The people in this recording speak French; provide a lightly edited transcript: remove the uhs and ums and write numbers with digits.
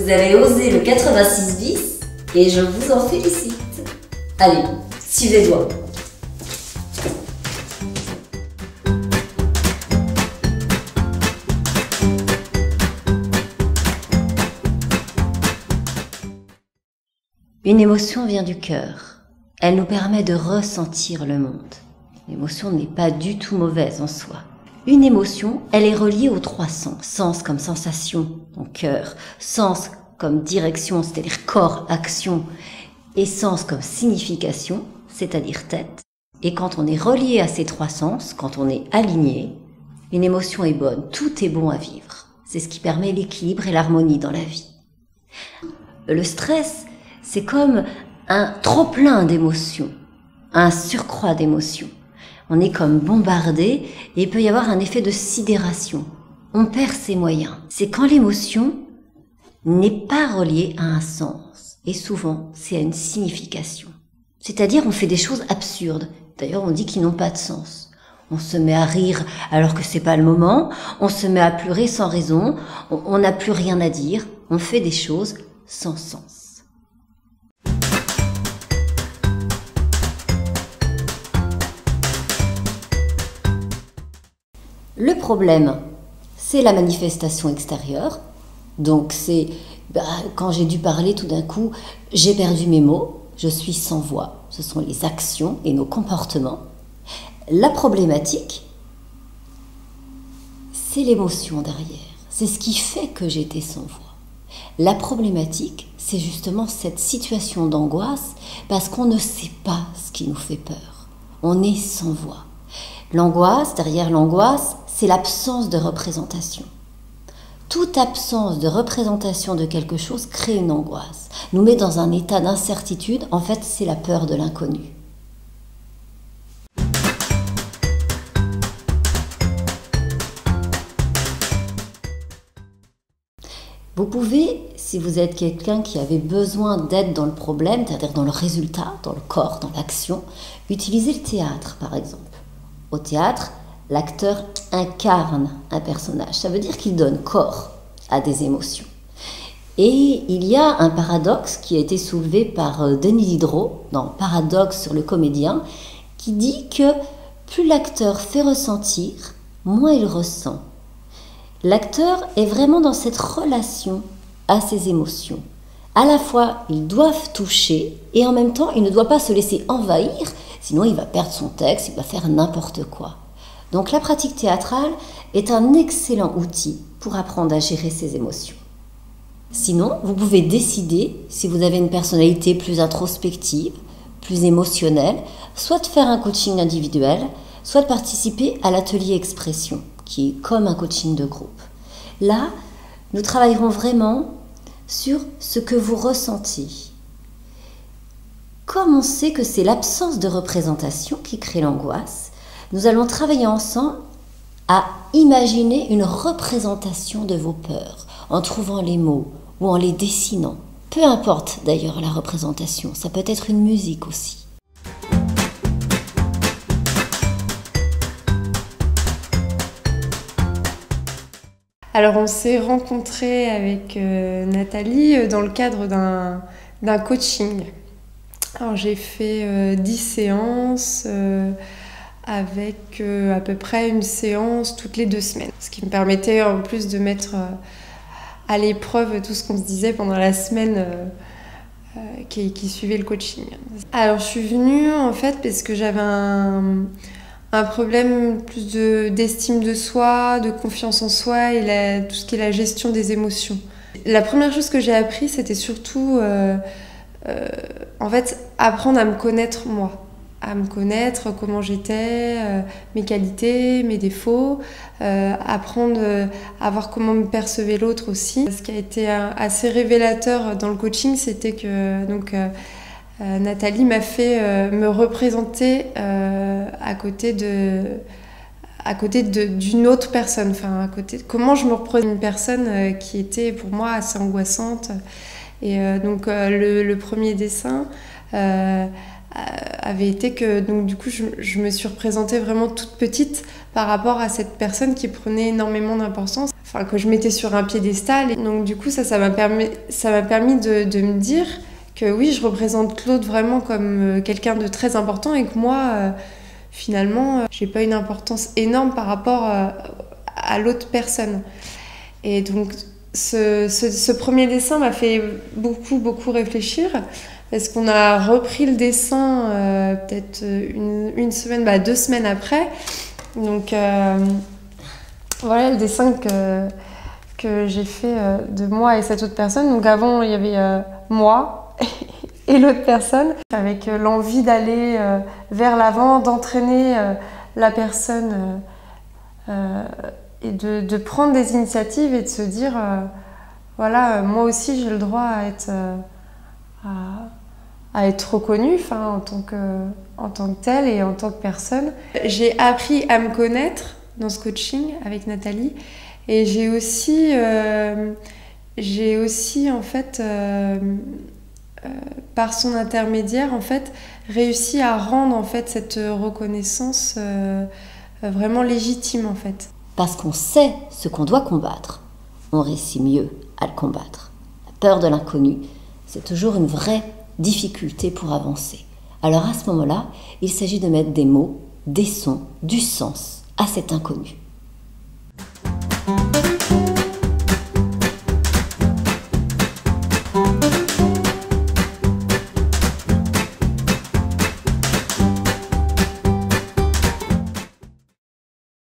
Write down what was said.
Vous avez osé le 86 bis et je vous en félicite. Allez, suivez-moi. Une émotion vient du cœur. Elle nous permet de ressentir le monde. L'émotion n'est pas du tout mauvaise en soi. Une émotion, elle est reliée aux trois sens. Sens comme sensation, donc cœur. Sens comme direction, c'est-à-dire corps, action. Et sens comme signification, c'est-à-dire tête. Et quand on est relié à ces trois sens, quand on est aligné, une émotion est bonne. Tout est bon à vivre. C'est ce qui permet l'équilibre et l'harmonie dans la vie. Le stress, c'est comme un trop-plein d'émotions, un surcroît d'émotions. On est comme bombardé et il peut y avoir un effet de sidération. On perd ses moyens. C'est quand l'émotion n'est pas reliée à un sens. Et souvent, c'est à une signification. C'est-à-dire, on fait des choses absurdes. D'ailleurs, on dit qu'ils n'ont pas de sens. On se met à rire alors que c'est pas le moment. On se met à pleurer sans raison. On n'a plus rien à dire. On fait des choses sans sens. Le problème, c'est la manifestation extérieure. Donc c'est quand j'ai dû parler tout d'un coup, j'ai perdu mes mots, je suis sans voix. Ce sont les actions et nos comportements. La problématique, c'est l'émotion derrière. C'est ce qui fait que j'étais sans voix. La problématique, c'est justement cette situation d'angoisse parce qu'on ne sait pas ce qui nous fait peur. On est sans voix. L'angoisse, derrière l'angoisse, c'est l'absence de représentation. Toute absence de représentation de quelque chose crée une angoisse, nous met dans un état d'incertitude. En fait, c'est la peur de l'inconnu. Vous pouvez, si vous êtes quelqu'un qui avait besoin d'être dans le problème, c'est-à-dire dans le résultat, dans le corps, dans l'action, utiliser le théâtre, par exemple. Au théâtre, l'acteur incarne un personnage. Ça veut dire qu'il donne corps à des émotions. Et il y a un paradoxe qui a été soulevé par Denis Diderot dans Paradoxe sur le comédien, qui dit que plus l'acteur fait ressentir, moins il ressent. L'acteur est vraiment dans cette relation à ses émotions. À la fois, ils doivent toucher et en même temps, il ne doit pas se laisser envahir, sinon il va perdre son texte, il va faire n'importe quoi. Donc la pratique théâtrale est un excellent outil pour apprendre à gérer ses émotions. Sinon, vous pouvez décider, si vous avez une personnalité plus introspective, plus émotionnelle, soit de faire un coaching individuel, soit de participer à l'atelier expression, qui est comme un coaching de groupe. Là, nous travaillerons vraiment sur ce que vous ressentez. Comme on sait que c'est l'absence de représentation qui crée l'angoisse, nous allons travailler ensemble à imaginer une représentation de vos peurs, en trouvant les mots ou en les dessinant. Peu importe d'ailleurs la représentation, ça peut être une musique aussi. Alors on s'est rencontrés avec Nathalie dans le cadre d'un coaching. Alors j'ai fait 10 séances avec à peu près une séance toutes les 2 semaines. Ce qui me permettait en plus de mettre à l'épreuve tout ce qu'on se disait pendant la semaine qui suivait le coaching. Alors je suis venue en fait parce que j'avais un problème plus d'estime de soi, de confiance en soi et tout ce qui est la gestion des émotions. La première chose que j'ai appris, c'était surtout en fait apprendre à me connaître moi. À me connaître, comment j'étais, mes qualités, mes défauts, apprendre à voir comment me percevait l'autre aussi. Ce qui a été assez révélateur dans le coaching, c'était que Nathalie m'a fait me représenter à côté d'une autre personne, enfin à côté comment je me reprenais une personne qui était pour moi assez angoissante. Et donc le premier dessin avait été que donc du coup je me suis représentée vraiment toute petite par rapport à cette personne qui prenait énormément d'importance. que je mettais sur un piédestal. Et donc du coup, ça m'a permis de me dire que oui, je représente Claude vraiment comme quelqu'un de très important et que moi, finalement, j'ai pas une importance énorme par rapport à l'autre personne. Et donc ce premier dessin m'a fait beaucoup réfléchir, parce qu'on a repris le dessin peut-être une semaine, 2 semaines après. Donc voilà le dessin que j'ai fait de moi et cette autre personne. Donc avant, il y avait moi et l'autre personne, avec l'envie d'aller vers l'avant, d'entraîner la personne et de prendre des initiatives et de se dire voilà, moi aussi j'ai le droit à être reconnue, en tant que telle et en tant que personne. J'ai appris à me connaître dans ce coaching avec Nathalie, et j'ai aussi en fait par son intermédiaire en fait réussi à rendre en fait cette reconnaissance vraiment légitime en fait. Parce qu'on sait ce qu'on doit combattre, on réussit mieux à le combattre. La peur de l'inconnu, c'est toujours une vraie difficulté pour avancer. Alors à ce moment-là, il s'agit de mettre des mots, des sons, du sens à cet inconnu.